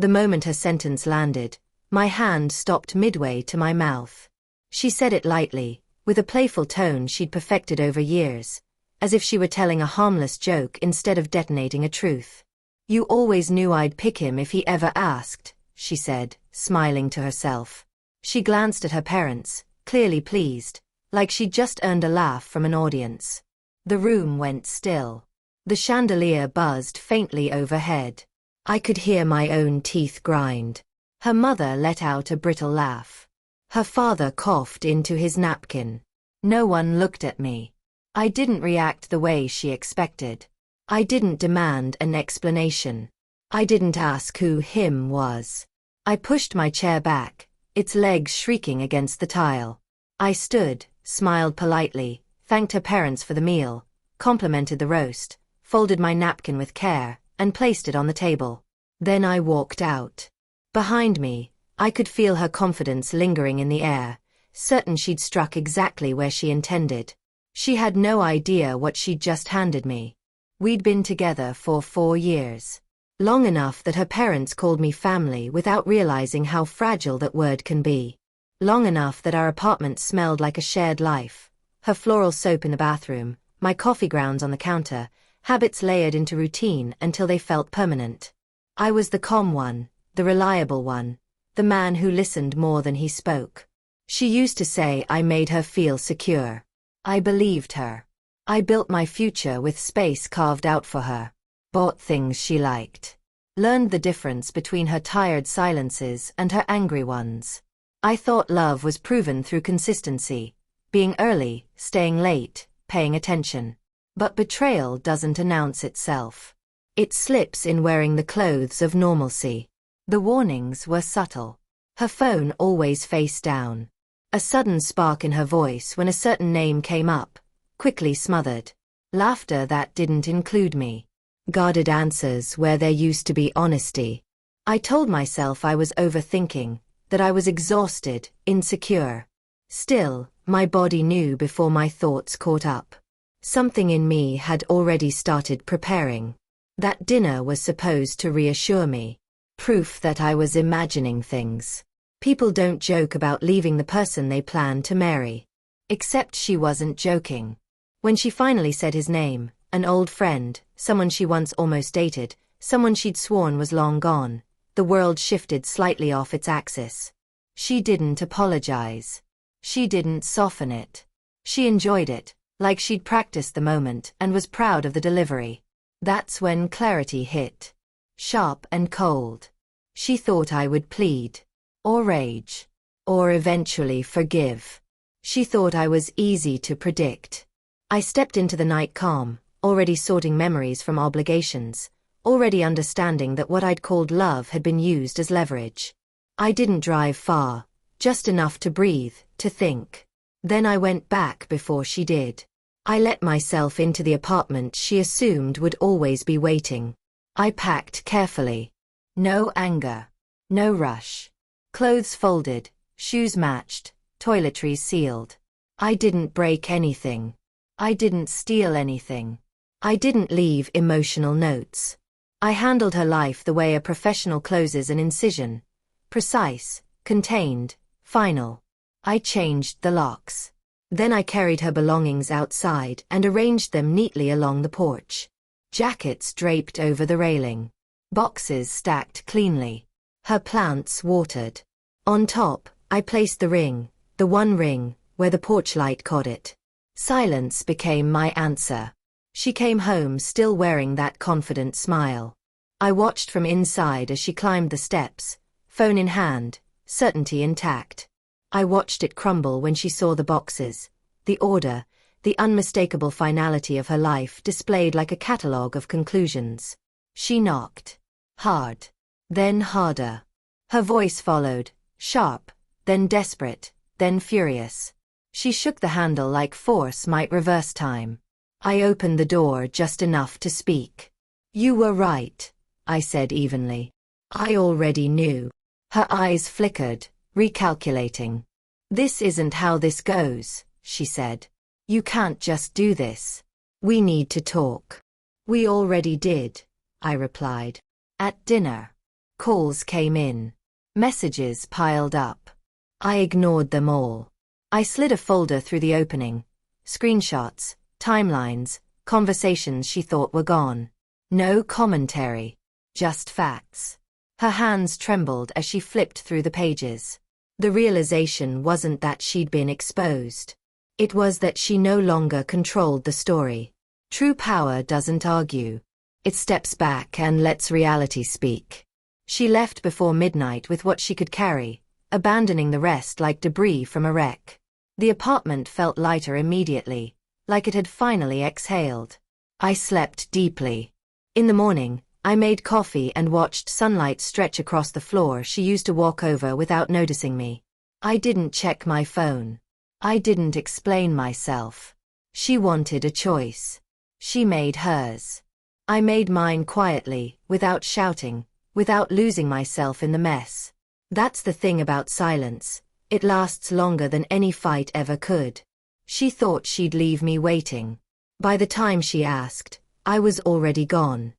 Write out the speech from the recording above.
The moment her sentence landed, my hand stopped midway to my mouth. She said it lightly, with a playful tone she'd perfected over years, as if she were telling a harmless joke instead of detonating a truth. "You always knew I'd pick him if he ever asked," she said, smiling to herself. She glanced at her parents, clearly pleased, like she'd just earned a laugh from an audience. The room went still. The chandelier buzzed faintly overhead. I could hear my own teeth grind. Her mother let out a brittle laugh. Her father coughed into his napkin. No one looked at me. I didn't react the way she expected. I didn't demand an explanation. I didn't ask who him was. I pushed my chair back, its legs shrieking against the tile. I stood, smiled politely, thanked her parents for the meal, complimented the roast, folded my napkin with care, and placed it on the table. Then I walked out. Behind me, I could feel her confidence lingering in the air, certain she'd struck exactly where she intended. She had no idea what she'd just handed me. We'd been together for 4 years. Long enough that her parents called me family without realizing how fragile that word can be. Long enough that our apartment smelled like a shared life. Her floral soap in the bathroom, my coffee grounds on the counter, habits layered into routine until they felt permanent. I was the calm one, the reliable one, the man who listened more than he spoke. She used to say I made her feel secure. I believed her. I built my future with space carved out for her. Bought things she liked. Learned the difference between her tired silences and her angry ones. I thought love was proven through consistency, being early, staying late, paying attention. But betrayal doesn't announce itself. It slips in wearing the clothes of normalcy. The warnings were subtle. Her phone always face down. A sudden spark in her voice when a certain name came up, quickly smothered. Laughter that didn't include me. Guarded answers where there used to be honesty. I told myself I was overthinking, that I was exhausted, insecure. Still, my body knew before my thoughts caught up. Something in me had already started preparing. That dinner was supposed to reassure me. Proof that I was imagining things. People don't joke about leaving the person they plan to marry. Except she wasn't joking. When she finally said his name, an old friend, someone she once almost dated, someone she'd sworn was long gone, the world shifted slightly off its axis. She didn't apologize. She didn't soften it. She enjoyed it, like she'd practiced the moment and was proud of the delivery. That's when clarity hit. Sharp and cold. She thought I would plead. Or rage. Or eventually forgive. She thought I was easy to predict. I stepped into the night calm, already sorting memories from obligations, already understanding that what I'd called love had been used as leverage. I didn't drive far, just enough to breathe, to think. Then I went back before she did. I let myself into the apartment she assumed would always be waiting. I packed carefully. No anger. No rush. Clothes folded, shoes matched, toiletries sealed. I didn't break anything. I didn't steal anything. I didn't leave emotional notes. I handled her life the way a professional closes an incision. Precise, contained, final. I changed the locks. Then I carried her belongings outside and arranged them neatly along the porch. Jackets draped over the railing. Boxes stacked cleanly. Her plants watered. On top, I placed the ring, the one ring, where the porch light caught it. Silence became my answer. She came home still wearing that confident smile. I watched from inside as she climbed the steps, phone in hand, certainty intact. I watched it crumble when she saw the boxes, the order, the unmistakable finality of her life displayed like a catalogue of conclusions. She knocked. Hard. Then harder. Her voice followed, sharp, then desperate, then furious. She shook the handle like force might reverse time. I opened the door just enough to speak. "You were right," I said evenly. I already knew. Her eyes flickered, recalculating. "This isn't how this goes," she said. "You can't just do this. We need to talk." "We already did," I replied. "At dinner." Calls came in. Messages piled up. I ignored them all. I slid a folder through the opening. Screenshots, timelines, conversations she thought were gone. No commentary. Just facts. Her hands trembled as she flipped through the pages. The realization wasn't that she'd been exposed. It was that she no longer controlled the story. True power doesn't argue. It steps back and lets reality speak. She left before midnight with what she could carry, abandoning the rest like debris from a wreck. The apartment felt lighter immediately, like it had finally exhaled. I slept deeply. In the morning, I made coffee and watched sunlight stretch across the floor she used to walk over without noticing me. I didn't check my phone. I didn't explain myself. She wanted a choice. She made hers. I made mine quietly, without shouting, without losing myself in the mess. That's the thing about silence. It lasts longer than any fight ever could. She thought she'd leave me waiting. By the time she asked, I was already gone.